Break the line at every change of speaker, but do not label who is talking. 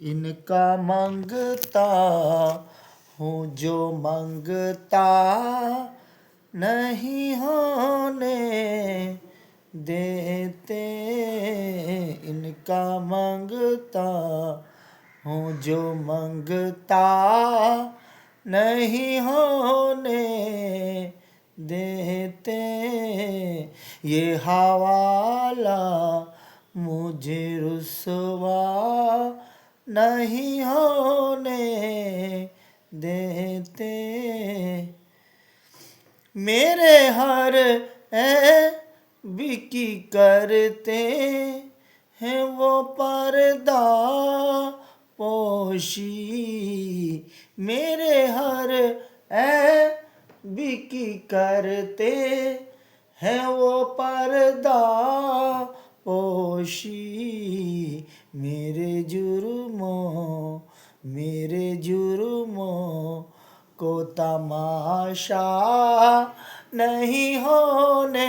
इनका मांगता हूँ जो मांगता नहीं होने देते। इनका मांगता हूँ जो मांगता नहीं होने देते। ये हवाला मुझे रुसवा नहीं होने देते। मेरे हर बिकी करते हैं वो पर्दा पोशी। मेरे हर बिकी करते हैं वो पर्दा पोशी। मेरे जुर्मों को तमाशा नहीं होने